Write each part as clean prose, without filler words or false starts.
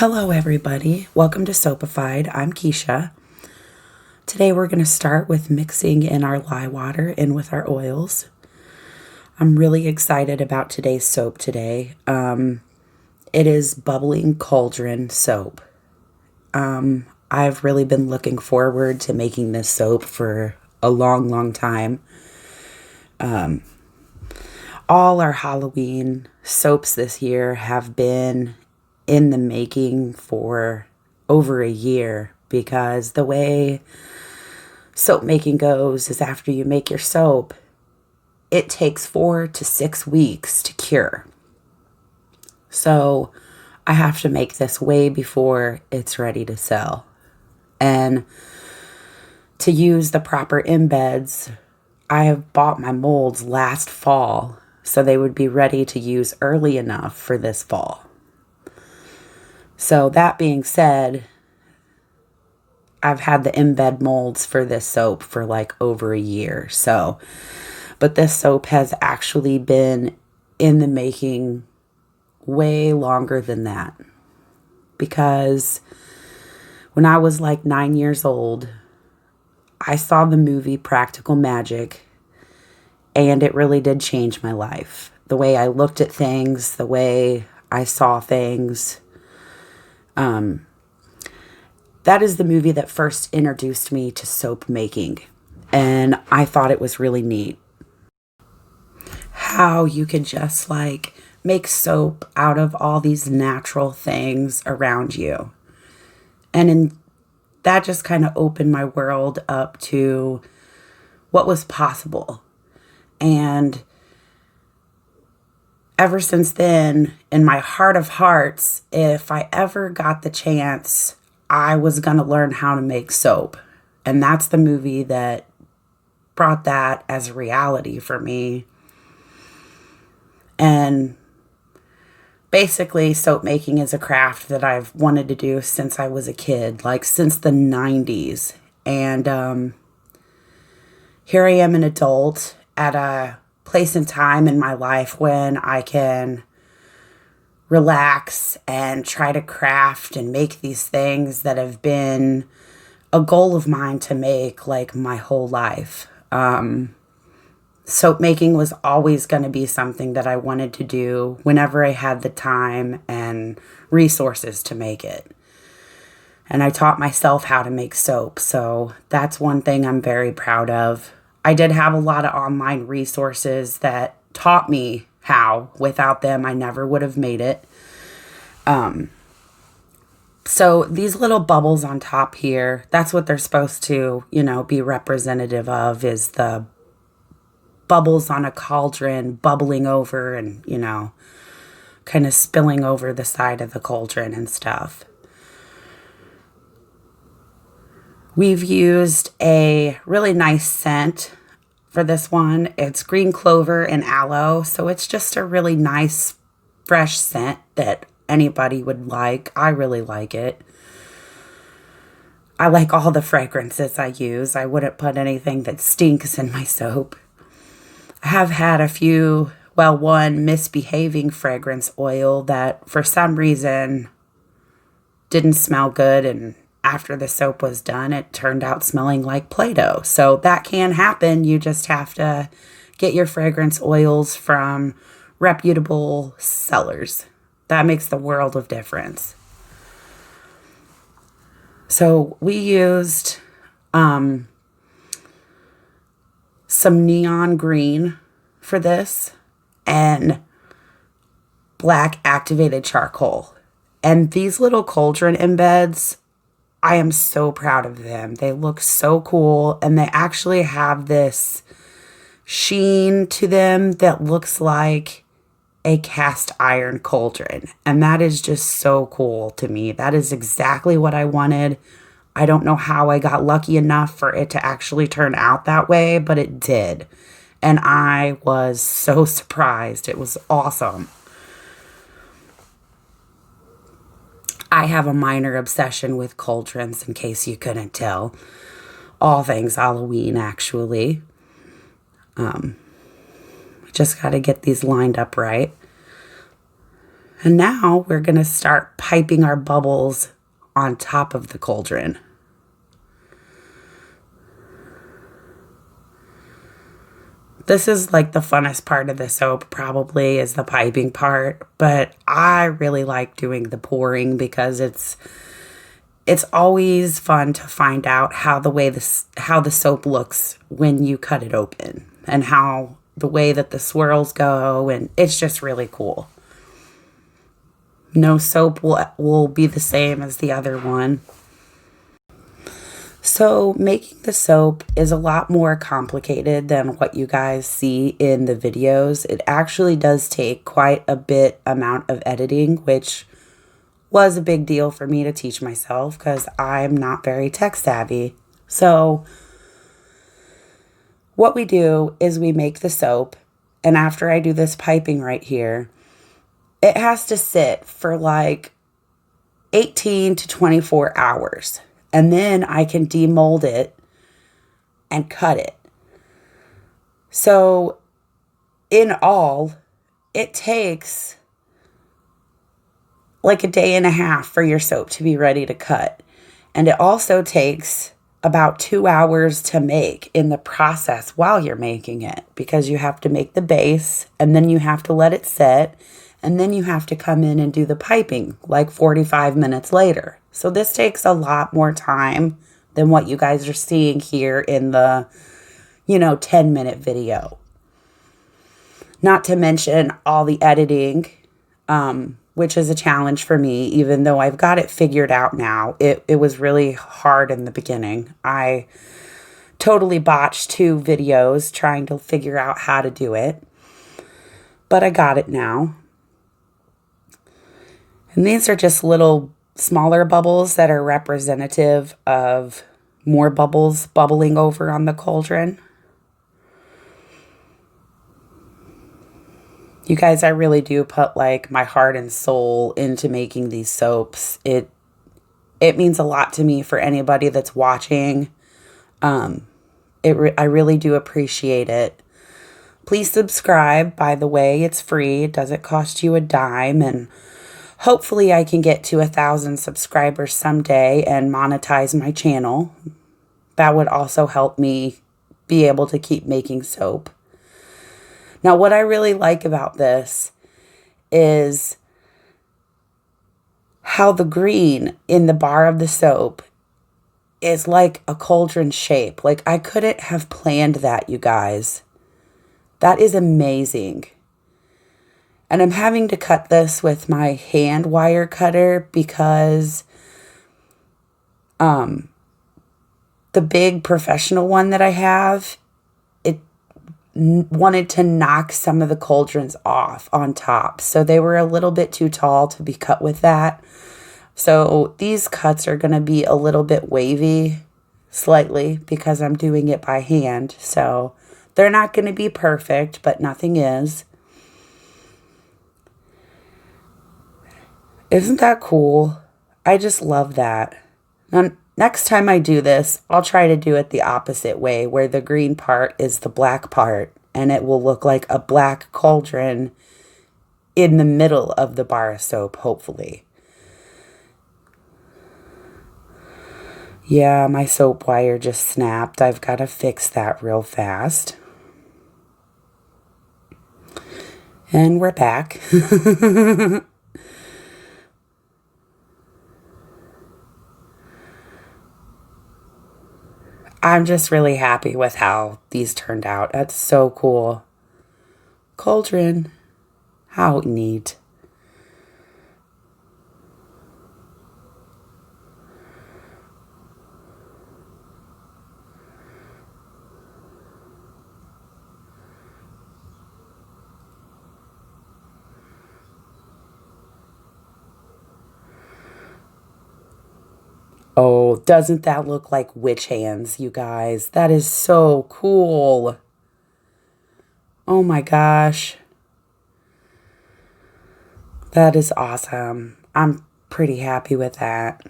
Hello, everybody. Welcome to Soapafied. I'm Keisha. Today, we're going to start with mixing in our lye water in with our oils. I'm really excited about today's soap today. It is bubbling cauldron soap. I've really been looking forward to making this soap for a long time. All our Halloween soaps this year have been in the making for over a year, because the way soap making goes is after you make your soap, it takes 4 to 6 weeks to cure. So I have to make this way before it's ready to sell. And to use the proper embeds, I have bought my molds last fall so they would be ready to use early enough for this fall. So that being said, I've had the embed molds for this soap for like over a year. But this soap has actually been in the making way longer than that. Because when I was like 9 years old, I saw the movie Practical Magic, and it really did change my life. The way I looked at things, the way I saw things. That is the movie that first introduced me to soap making, and I thought it was really neat. How you could just like make soap out of all these natural things around you. That just kind of opened my world up to what was possible. And ever since then, in my heart of hearts, if I ever got the chance, I was going to learn how to make soap. And that's the movie that brought that as a reality for me. And basically, soap making is a craft that I've wanted to do since I was a kid, like since the 90s. And here I am, an adult, at a place and time in my life when I can relax and try to craft and make these things that have been a goal of mine to make like my whole life. Soap making was always going to be something that I wanted to do whenever I had the time and resources to make it. And I taught myself how to make soap, so that's one thing I'm very proud of. I did have a lot of online resources that taught me how. Without them, I never would have made it. So these little bubbles on top here, that's what they're supposed to, be representative of, is the bubbles on a cauldron bubbling over and, kind of spilling over the side of the cauldron and stuff. We've used a really nice scent for this one. It's green clover and aloe, so it's just a really nice, fresh scent that anybody would like. I really like it. I like all the fragrances I use. I wouldn't put anything that stinks in my soap. I have had one misbehaving fragrance oil that for some reason didn't smell good, and after the soap was done, it turned out smelling like Play-Doh. So that can happen. You just have to get your fragrance oils from reputable sellers. That makes the world of difference. So we used some neon green for this and black activated charcoal. And these little cauldron embeds, I am so proud of them. They look so cool, and they actually have this sheen to them that looks like a cast iron cauldron. And that is just so cool to me. That is exactly what I wanted. I don't know how I got lucky enough for it to actually turn out that way, but it did. And I was so surprised. It was awesome. I have a minor obsession with cauldrons, in case you couldn't tell. All things Halloween, actually. Just got to get these lined up right. And now we're going to start piping our bubbles on top of the cauldron. This is like the funnest part of the soap, probably, is the piping part. But I really like doing the pouring because it's always fun to find out how the soap looks when you cut it open, and how the way that the swirls go, and it's just really cool. No soap will be the same as the other one. So making the soap is a lot more complicated than what you guys see in the videos. It actually does take quite a bit amount of editing, which was a big deal for me to teach myself because I'm not very tech savvy. So what we do is we make the soap, and after I do this piping right here, it has to sit for like 18 to 24 hours. And then I can demold it and cut it. So in all, it takes like a day and a half for your soap to be ready to cut. And it also takes about 2 hours to make in the process while you're making it, because you have to make the base and then you have to let it set. And then you have to come in and do the piping like 45 minutes later. So this takes a lot more time than what you guys are seeing here in the, 10-minute video. Not to mention all the editing, which is a challenge for me, even though I've got it figured out now. It was really hard in the beginning. I totally botched 2 videos trying to figure out how to do it. But I got it now. And these are just little smaller bubbles that are representative of more bubbles bubbling over on the cauldron. You guys, I really do put like my heart and soul into making these soaps. It means a lot to me for anybody that's watching. I really do appreciate it. Please subscribe, by the way. It's free. It doesn't cost you a dime, and hopefully I can get to 1,000 subscribers someday and monetize my channel. That would also help me be able to keep making soap. Now, what I really like about this is how the green in the bar of the soap is like a cauldron shape. Like, I couldn't have planned that, you guys. That is amazing. And I'm having to cut this with my hand wire cutter because the big professional one that I have, it wanted to knock some of the cauldrons off on top. So they were a little bit too tall to be cut with that. So these cuts are going to be a little bit wavy, slightly, because I'm doing it by hand. So they're not going to be perfect, but nothing is. Isn't that cool? I just love that. Now, next time I do this, I'll try to do it the opposite way, where the green part is the black part, and it will look like a black cauldron in the middle of the bar of soap, hopefully. Yeah, my soap wire just snapped. I've got to fix that real fast. And we're back. I'm just really happy with how these turned out. That's so cool. Cauldron. How neat. Oh, doesn't that look like witch hands, you guys? That is so cool. Oh my gosh. That is awesome. I'm pretty happy with that.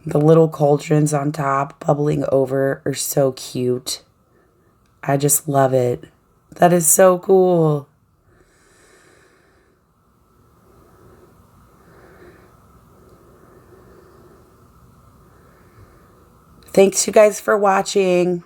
The little cauldrons on top bubbling over are so cute. I just love it. That is so cool. Thanks you guys for watching.